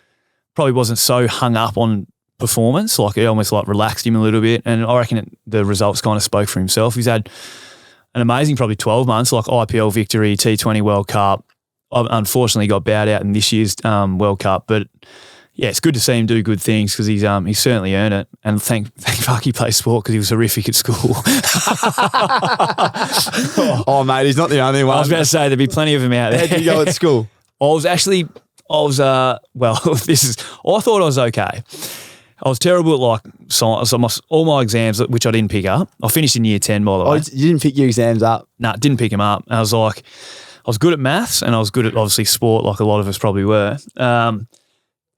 Probably wasn't so hung up on performance, like it almost like relaxed him a little bit. And I reckon the results kind of spoke for himself. He's had an amazing probably 12 months, like IPL victory, T20 World Cup. I unfortunately got bowed out in this year's World Cup, but yeah, it's good to see him do good things because he's certainly earned it. And thank fuck he plays sport because he was horrific at school. Oh, mate, he's not the only one. I was about to say there'd be plenty of them out there. How did you go at school? I thought I was okay. I was terrible at like science. All my exams, which I didn't pick up. I finished in year 10, by the way. Oh, you didn't pick your exams up? Nah, didn't pick them up. And I was good at maths and I was good at obviously sport, like a lot of us probably were.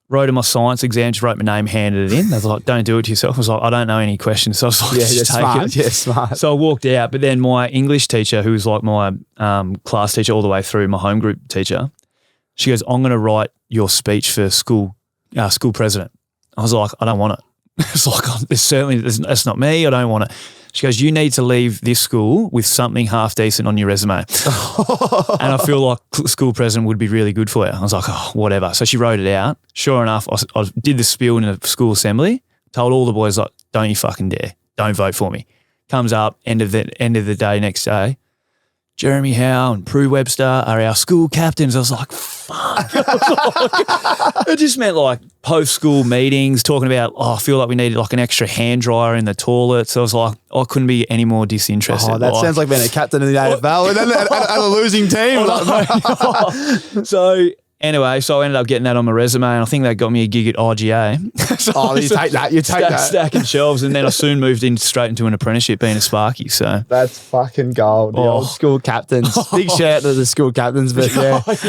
Wrote in my science exam, just wrote my name, handed it in. They was like, don't do it to yourself. I was like, I don't know any questions. So I was like, just take smart. it. Yeah, smart. So I walked out, but then my English teacher, who was like my class teacher all the way through, my home group teacher, she goes, I'm going to write your speech for school president. I was like, I don't want it. It's like, that's not me. I don't want it. She goes, you need to leave this school with something half decent on your resume. And I feel like school president would be really good for you. I was like, oh, whatever. So she wrote it out. Sure enough, I did the spiel in a school assembly, told all the boys, like, don't you fucking dare. Don't vote for me. Comes up, end of the day next day. Jeremy Howe and Prue Webster are our school captains. I was like, fuck. It just meant like post-school meetings talking about, I feel like we needed like an extra hand dryer in the toilet. So I was like, I couldn't be any more disinterested. Oh, that sounds like being a captain in the AFL and a losing team. So anyway, so I ended up getting that on my resume and I think that got me a gig at IGA. You take that. Stacking shelves, and then I soon moved straight into an apprenticeship being a Sparky. So that's fucking gold. The old school captains. Big shout out to the school captains, but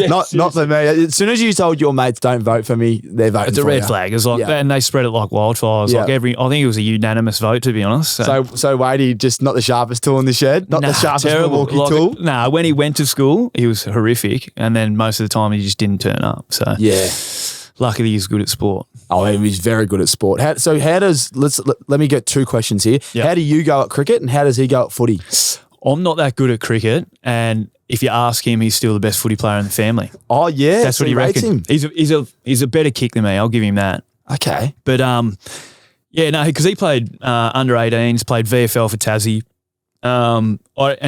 not for me. As soon as you told your mates don't vote for me, they're voting for you. It's a red flag. It's like, and they spread it like wildfire. It was like I think it was a unanimous vote, to be honest. So Wadey, just not the sharpest tool in the shed, the sharpest MILWAUKEE tool. Nah, when he went to school, he was horrific, and then most of the time he just didn't turn up. So yeah, luckily he's good at sport. Oh, he's very good at sport. Let me get two questions here. Yep. How do you go at cricket and how does he go at footy? I'm not that good at cricket, and if you ask him, he's still the best footy player in the family. Oh yeah, that's what he reckons. He's a better kick than me. I'll give him that. Okay, but because he played under 18s, played VFL for Tassie, and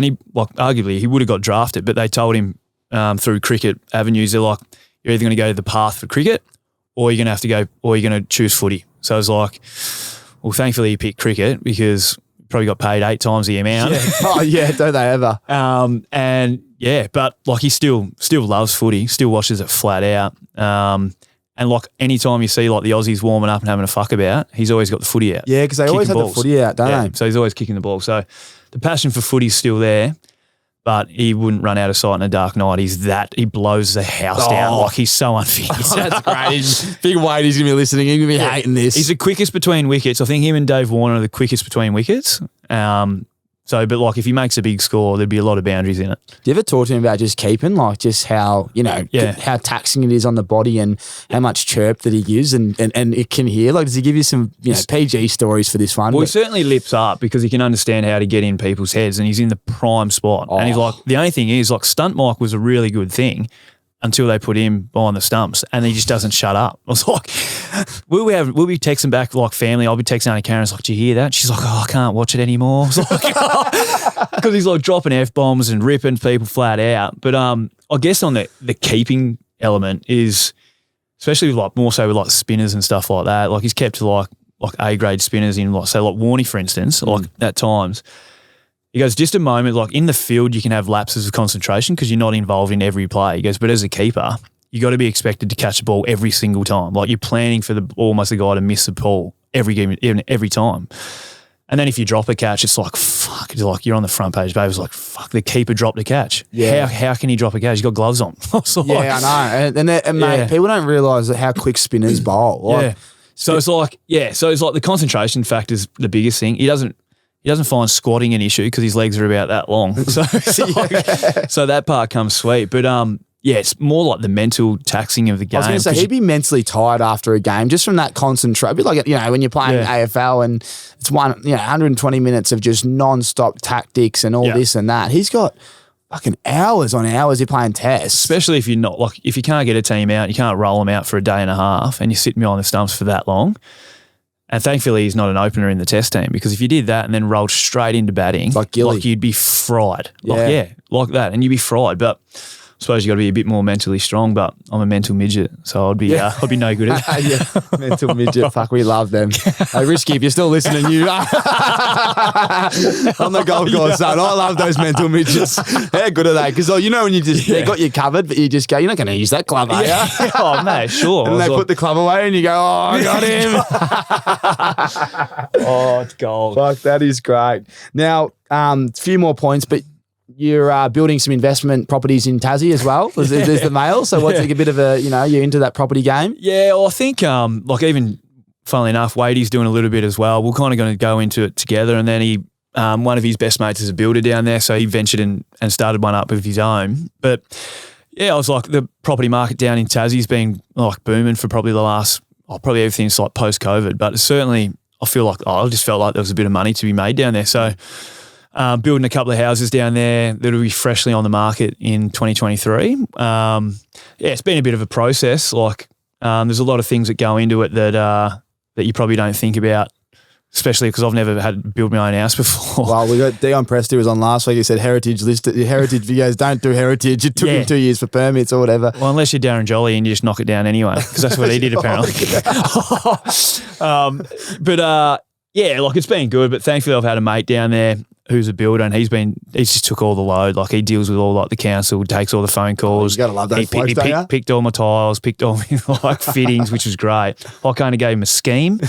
he arguably he would have got drafted, but they told him through cricket avenues, they're like, you're either going to go to the path for cricket, or you're going to choose footy. So I was like, well, thankfully he picked cricket because he probably got paid 8 times the amount. Yeah. Oh yeah, don't they ever? But like he still loves footy, still watches it flat out. And like anytime you see like the Aussies warming up and having a fuck about, he's always got the footy out. Yeah, because they always have the footy out, don't they? So he's always kicking the ball. So the passion for footy's still there. But he wouldn't run out of sight in a dark night. He blows the house down like he's so unfit. That's great. Big Wade, he's going to be listening. He's going to be hating this. He's the quickest between wickets. I think him and Dave Warner are the quickest between wickets. But like if he makes a big score, there'd be a lot of boundaries in it. Do you ever talk to him about just keeping, like just how, how taxing it is on the body and how much chirp that he gives and it can hear? Like, does he give you some, PG stories for this one? Well, he certainly lips up because he can understand how to get in people's heads and he's in the prime spot. And he's like, the only thing is like stunt mic was a really good thing, until they put him behind the stumps, and he just doesn't shut up. I was like, we'll be texting back like family. I'll be texting Auntie Karen. It's like, "Do you hear that?" She's like, "Oh, I can't watch it anymore." Because he's like dropping F-bombs and ripping people flat out. But I guess on the keeping element is, especially with like more so with like spinners and stuff like that. Like he's kept to like A-grade spinners in like say like Warney, for instance, like at times. He goes, just a moment, like in the field, you can have lapses of concentration because you're not involved in every play. He goes, but as a keeper, you got to be expected to catch the ball every single time. Like you're planning for almost the guy to miss the ball every time. And then if you drop a catch, it's like, fuck, it's like you're on the front page, babe. It's like, fuck, the keeper dropped a catch. Yeah. How can he drop a catch? He's got gloves on. I know. And mate, people don't realise how quick spinners bowl. Like, So it's like the concentration factor is the biggest thing. He doesn't find squatting an issue because his legs are about that long. So that part comes sweet. But it's more like the mental taxing of the game. I was going to say, he'd be mentally tired after a game just from that concentration. A bit like, when you're playing AFL and it's 120 minutes of just non-stop tactics and all this and that. He's got fucking hours on hours you're playing tests. Especially if you're not, like, if you can't get a team out, you can't roll them out for a day and a half and you're sitting behind the stumps for that long. And thankfully, he's not an opener in the test team because if you did that and then rolled straight into batting, like Gilly, like you'd be fried. Like that. And you'd be fried. But I suppose you got to be a bit more mentally strong, but I'm a mental midget, so I'd be no good at that. Mental midget. Fuck, we love them. Hey, Risky, if you're still listening, on the golf course, son. I love those mental midgets. How good are they? Because when you they got you covered, but you just go, you're not going to use that club, are you? Oh, mate, sure. And they put the club away and you go, oh, I got him. Oh, it's gold. Fuck, that is great. Now, a few more points, but you're building some investment properties in Tassie as well. There's the mail. So what's like a bit of a, you're into that property game? Yeah, well, I think like even funnily enough, Wadey's doing a little bit as well. We're kind of going to go into it together. And then he, one of his best mates is a builder down there. So he ventured in and started one up of his own. But yeah, I was like, the property market down in Tassie's been like booming for probably the last, probably everything's like post-COVID. But certainly I feel like, I just felt like there was a bit of money to be made down there. So building a couple of houses down there that'll be freshly on the market in 2023. It's been a bit of a process. Like there's a lot of things that go into it that you probably don't think about, especially because I've never had to build my own house before. Well, we got Dion Presti was on last week. He said heritage videos don't do heritage. It took him 2 years for permits or whatever. Well, unless you're Darren Jolly and you just knock it down anyway, because that's what he did apparently. Like it's been good. But thankfully, I've had a mate down there who's a builder, and he's just took all the load. Like he deals with all like the council, takes all the phone calls. You gotta love those blokes, don't you? Picked all my tiles, picked all my like fittings, which was great. I kind of gave him a scheme,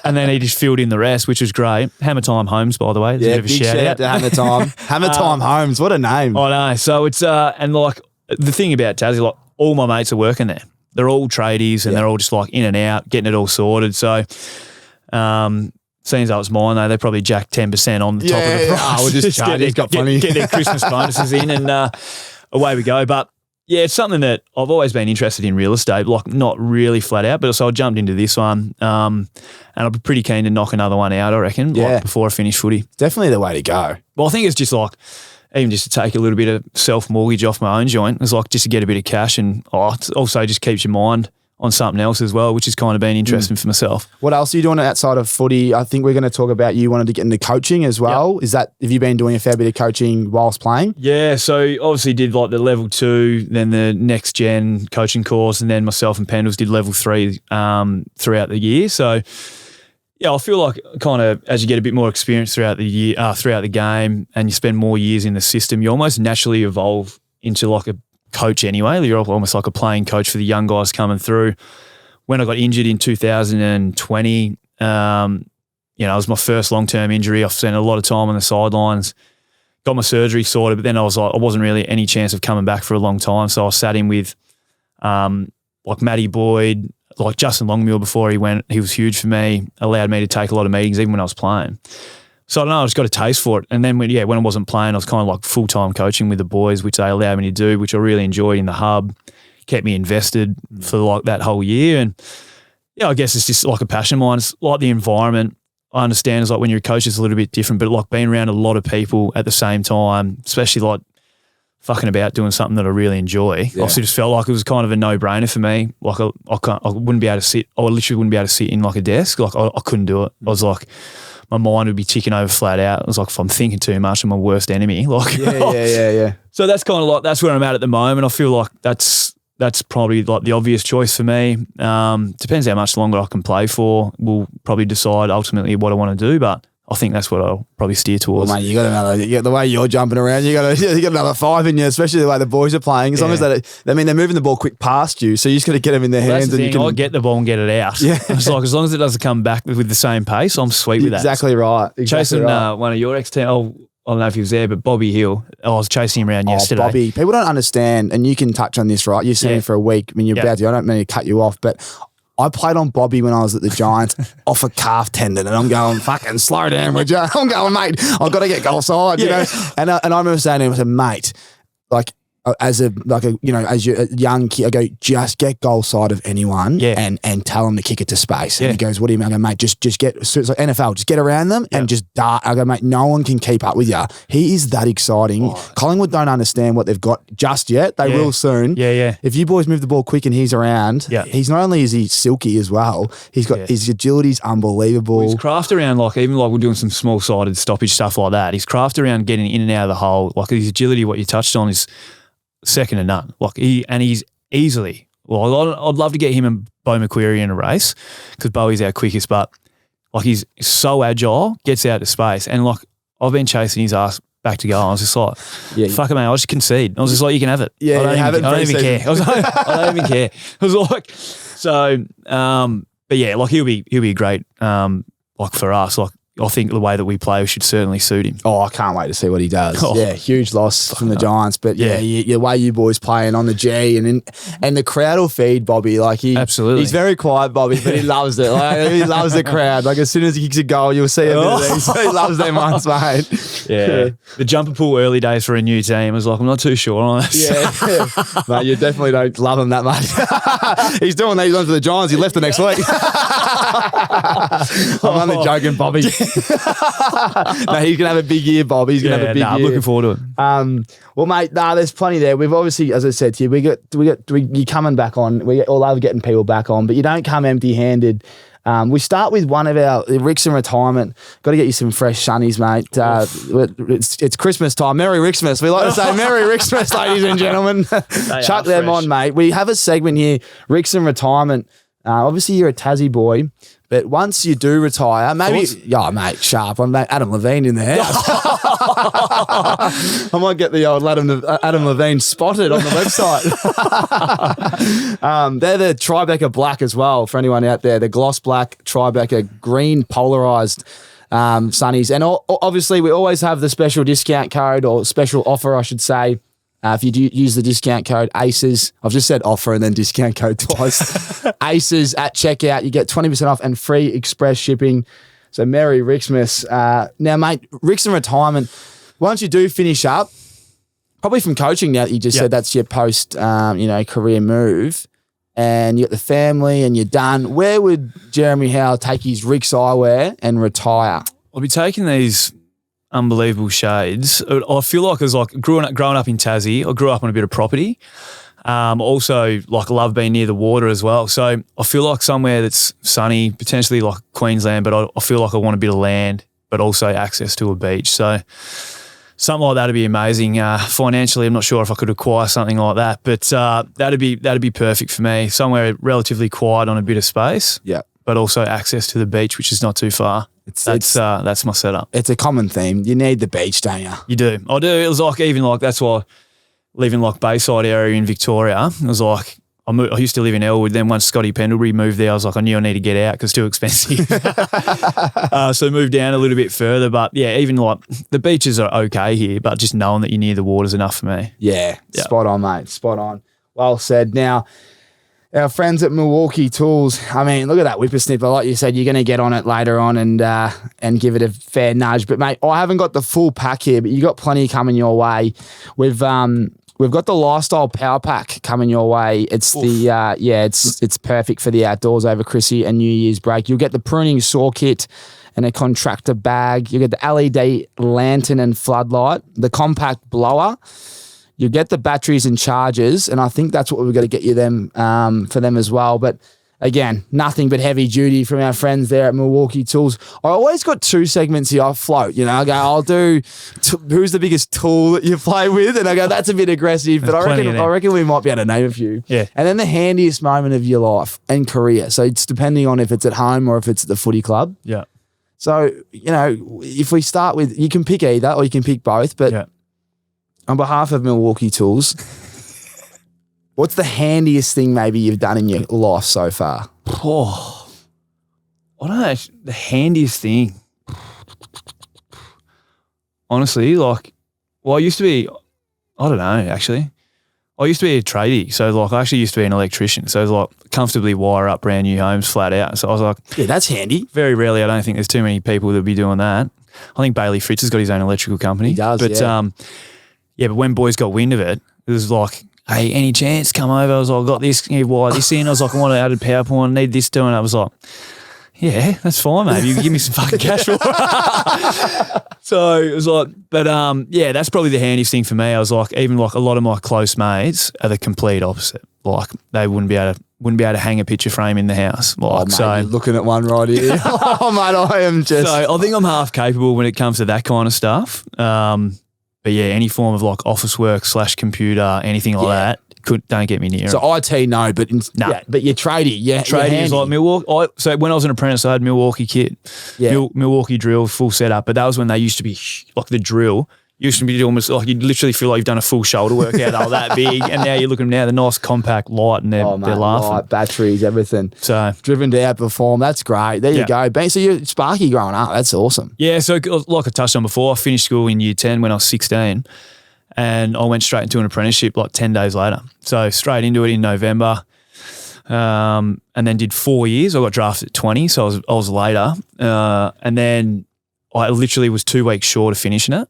and then he just filled in the rest, which was great. Hammer Time Homes, by the way, there's a bit of a big shout out to Hammer Time. Hammer Time Homes, what a name! I know. So it's and like the thing about Tassie, like all my mates are working there. They're all tradies, and they're all just like in and out, getting it all sorted. So, seeing as though it's mine, though, they probably jacked 10% on the top of the price. We'll just charge. He's got funny. Get their Christmas bonuses in, and away we go. But yeah, it's something that I've always been interested in, real estate, like not really flat out, but so I jumped into this one, and I'll be pretty keen to knock another one out, I reckon, like before I finish footy. Definitely the way to go. Well, I think it's just like, even just to take a little bit of self-mortgage off my own joint, it's like just to get a bit of cash, and it also just keeps your mind on something else as well, which has kind of been interesting for myself. What else are you doing outside of footy? I think we're going to talk about you wanted to get into coaching as well. Yep. Have you been doing a fair bit of coaching whilst playing? Yeah, so obviously did like the level 2, then the next gen coaching course, and then myself and Pendles did level 3 throughout the year. So yeah, I feel like kind of as you get a bit more experience throughout the year, throughout the game, and you spend more years in the system, you almost naturally evolve into like a coach anyway. You're almost like a playing coach for the young guys coming through. When I got injured in 2020, it was my first long-term injury. I've spent a lot of time on the sidelines, got my surgery sorted, but then I was like, I wasn't really any chance of coming back for a long time. So I sat in with like Matty Boyd, like Justin Longmuir before he went. He was huge for me, allowed me to take a lot of meetings even when I was playing. So I don't know, I just got a taste for it. And then when I wasn't playing, I was kind of like full-time coaching with the boys, which they allowed me to do, which I really enjoyed in the hub, kept me invested for like that whole year. And yeah, I guess it's just like a passion of mine. It's like the environment. I understand it's like when you're a coach, it's a little bit different, but like being around a lot of people at the same time, especially like fucking about doing something that I really enjoy. I also just felt like it was kind of a no-brainer for me. Like I wouldn't be able to sit. I literally wouldn't be able to sit in like a desk. Like I couldn't do it. I was like, my mind would be ticking over flat out. It was like, if I'm thinking too much, I'm my worst enemy. Like Yeah. So that's kind of like, that's where I'm at the moment. I feel like that's probably like the obvious choice for me. Depends how much longer I can play for. We'll probably decide ultimately what I want to do, but I think that's what I'll probably steer towards. Well, mate, the way you're jumping around, you got another 5 in you, especially the way the boys are playing. As long as they're moving the ball quick past you, so you just got to get them in their hands. And you can get the ball and get it out. Yeah, it's like as long as it doesn't come back with the same pace, I'm sweet with that. Exactly right. Chasing one of your ex-team. I don't know if he was there, but Bobby Hill. I was chasing him around yesterday. Bobby, people don't understand, and you can touch on this, right? You've seen him for a week. I mean, you're about to. I don't mean to cut you off, but I played on Bobby when I was at the Giants off a calf tendon, and I'm going, fucking slow down, would you? I'm going, mate, I've got to get goal side, you know? And I remember saying to him, I said, mate, like, as a you're a young kid, I go, just get goal side of anyone and tell them to kick it to space. And he goes, what do you mean? I go, mate, just get, so it's like NFL, just get around them and just dart. I go, mate, no one can keep up with you. He is that exciting. Collingwood don't understand what they've got just yet. They will soon. If you boys move the ball quick and he's around, he's not only is he silky as well, he's got his agility's unbelievable. His craft around, even like we're doing some small-sided stoppage stuff like that, his craft around getting in and out of the hole, like his agility, what you touched on, is second to none. He's easily. Well, I'd love to get him and Bo McQuarrie in a race because Bowie's our quickest, but he's so agile, gets out to space, and I've been chasing his ass back to goal. I was just like, fuck it, mate. I'll just concede. I was just like, you can have it. Yeah, I don't even care. I don't even care. I was like, so, but yeah, he'll be a great, for us, I think the way that we play should certainly suit him. Oh, I can't wait to see what he does. Yeah, huge loss from the Giants, but the way you boys playing on the G and the crowd will feed Bobby. Absolutely, he's very quiet, Bobby, but he loves it. He loves the crowd. As soon as he kicks a goal, you'll see him. He loves them ones, mate. Yeah, the jumper pool early days for a new team was I'm not too sure on this. Yeah, mate, you definitely don't love him that much. He's doing these ones for the Giants. He left the next week. I'm only joking, Bobby. No, he's gonna have a big year, Bob. He's gonna have a big year. I'm looking forward to it. Well, mate, there's plenty there. We've obviously, as I said to you, you coming back on. We all love getting people back on, but you don't come empty-handed. We start with one of our Ricks in retirement. Got to get you some fresh sunnies, mate. It's Christmas time. Merry Ricksmas. We like to say Merry Ricksmas, ladies and gentlemen. Chuck them fresh on, mate. We have a segment here, Ricks in retirement. Obviously, you're a Tassie boy. But once you do retire, maybe, mate, sharp. I'm Adam Levine in the house. I might get the old Adam Levine spotted on the website. They're the Tribeca Black as well, for anyone out there. The gloss black Tribeca green polarized sunnies. And obviously, we always have the special discount code or special offer, I should say. If you do use the discount code ACES, I've just said offer and then discount code twice. ACES at checkout, you get 20% off and free express shipping. So Merry Ricksmas. Now, mate, Ricks in retirement, once you do finish up, probably from coaching now that you just said that's your post career move, and you got the family and you're done, where would Jeremy Howe take his Ricks Eyewear and retire? I'll be taking these unbelievable shades. I feel like as growing up in Tassie, I grew up on a bit of property. Also love being near the water as well. So I feel like somewhere that's sunny, potentially like Queensland, but I feel like I want a bit of land, but also access to a beach. So something like that'd be amazing. Financially, I'm not sure if I could acquire something like that, but that'd be perfect for me. Somewhere relatively quiet on a bit of space. Yeah. But also access to the beach, which is not too far. That's my setup. It's a common theme. You need the beach, don't you? You do. I do. It was that's why living Bayside area in Victoria, it was I used to live in Elwood. Then once Scotty Pendlebury moved there, I was I knew I need to get out because it's too expensive. So moved down a little bit further. But yeah, even the beaches are okay here, but just knowing that you're near the water is enough for me. Yeah. Spot on, mate. Spot on. Well said. Now, our friends at MILWAUKEE Tools, I mean, look at that whippersnipper. Like you said, you're going to get on it later on and give it a fair nudge. But, mate, I haven't got the full pack here, but you got plenty coming your way. We've got the Lifestyle Power Pack coming your way. It's it's perfect for the outdoors over Chrissy and New Year's break. You'll get the pruning saw kit and a contractor bag. You get the LED lantern and floodlight, the compact blower. You get the batteries and chargers, and I think that's what we've got to get you them for them as well. But again, nothing but heavy duty from our friends there at Milwaukee Tools. I always got 2 segments here I float. You know, I go, I'll do who's the biggest tool that you play with, and I go, that's a bit aggressive, but I reckon we might be able to name a few. Yeah. And then the handiest moment of your life and career. So it's depending on if it's at home or if it's at the footy club. Yeah. So, you know, if we start with, you can pick either or you can pick both, but on behalf of Milwaukee Tools, what's the handiest thing maybe you've done in your life so far? Oh, I don't know. The handiest thing. Honestly, like, well, I used to be, I don't know, actually. I used to be a tradie. So, like, I actually used to be an electrician. So, like, comfortably wire up brand new homes flat out. So, I was like, yeah, that's handy. Very rarely, I don't think there's too many people that would be doing that. I think Bailey Fritz has got his own electrical company. He does, but, but when boys got wind of it, it was like, hey, any chance, come over. I was like, I got this, can you wire this in? I was like, I want to add a power point, I need this doing. I was like, yeah, that's fine, mate. You can give me some fucking cash for it. So it was like, but yeah, that's probably the handiest thing for me. I was like, even like a lot of my close mates are the complete opposite. Like they wouldn't be able to hang a picture frame in the house. Like, mate, so you're looking at one right here. Oh, mate, I am just. So I think I'm half capable when it comes to that kind of stuff. But yeah, any form of like office work / computer, anything like that, don't get me near it. So IT, no, but but you're tradie. Yeah, tradie is like Milwaukee. So when I was an apprentice, I had Milwaukee kit, Milwaukee drill, full setup. But that was when they used to be like the drill. Used to be almost like you'd literally feel like you've done a full shoulder workout. They were that big, and now you look at them now, they're nice, compact, light, and they're laughing. Light, batteries, everything. So driven to outperform. That's great. There you go. So you're Sparky growing up. That's awesome. Yeah. So like I touched on before, I finished school in year 10 when I was 16, and I went straight into an apprenticeship like 10 days later. So straight into it in November, and then did 4 years. I got drafted at 20, so I was later, and then I literally was 2 weeks short of finishing it.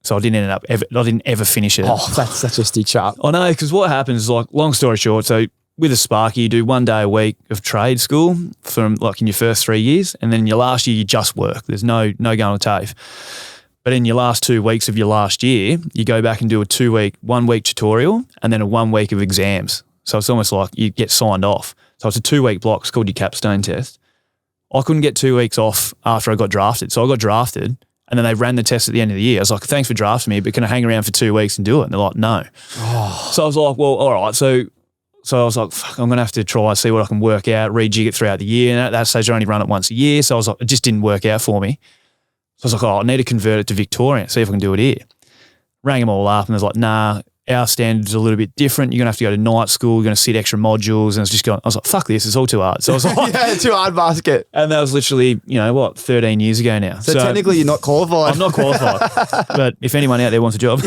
So I didn't ever finish it. Oh, that's such a stitch up. I know, because what happens is, like, long story short, so with a Sparky, you do 1 day a week of trade school from like in your first 3 years, and then in your last year you just work. There's no going to TAFE. But in your last 2 weeks of your last year, you go back and do a 1 week tutorial and then a 1 week of exams. So it's almost like you get signed off. So it's a 2 week block. It's called your capstone test. I couldn't get 2 weeks off after I got drafted. So I got drafted. And then they ran the test at the end of the year. I was like, thanks for drafting me, but can I hang around for 2 weeks and do it? And they're like, no. Oh. So I was like, well, all right. So I was like, fuck, I'm going to have to try, see what I can work out, rejig it throughout the year. And at that stage, I only run it once a year. So I was like, it just didn't work out for me. So I was like, I need to convert it to Victorian, see if I can do it here. Rang them all up and I was like, nah, our standards are a little bit different. You're going to have to go to night school. You're going to sit extra modules. And I was like, fuck this. It's all too hard. So I was like, yeah, too hard basket. And that was literally, 13 years ago now. So technically you're not qualified. I'm not qualified. But if anyone out there wants a job.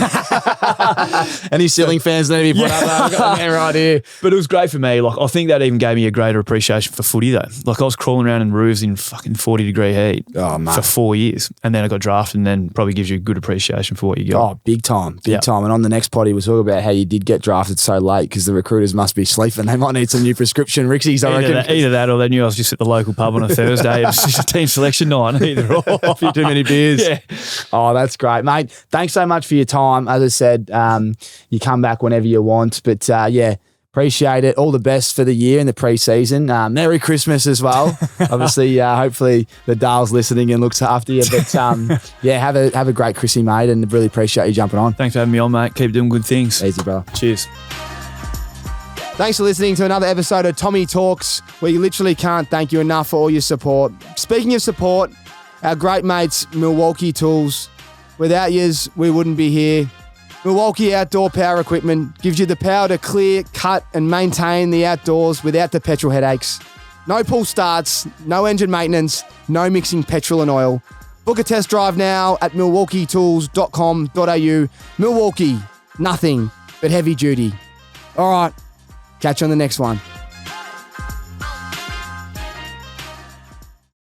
Any ceiling fans need to be put up there. I've got them right here. But it was great for me. Like, I think that even gave me a greater appreciation for footy though. Like, I was crawling around in roofs in fucking 40-degree heat for 4 years. And then I got drafted, and then probably gives you a good appreciation for what you got. Oh, big time. Big time. And on the next pod, we talk about how you did get drafted so late because the recruiters must be sleeping. They might need some new prescription Rixies, I reckon. Either that or they knew I was just at the local pub on a Thursday. It was just a team selection night. Either or. A few too many beers. Yeah. Oh, that's great, mate. Thanks so much for your time. As I said, you come back whenever you want. But appreciate it. All the best for the year in the pre-season. Merry Christmas as well. Obviously, hopefully the Dale's listening and looks after you. But have a great Chrissy, mate, and really appreciate you jumping on. Thanks for having me on, mate. Keep doing good things. Easy, bro. Cheers. Thanks for listening to another episode of Tommy Talks, where you literally can't thank you enough for all your support. Speaking of support, our great mates, Milwaukee Tools. Without yous, we wouldn't be here. Milwaukee Outdoor Power Equipment gives you the power to clear, cut, and maintain the outdoors without the petrol headaches. No pull starts, no engine maintenance, no mixing petrol and oil. Book a test drive now at milwaukeetools.com.au. Milwaukee, nothing but heavy duty. All right, catch you on the next one.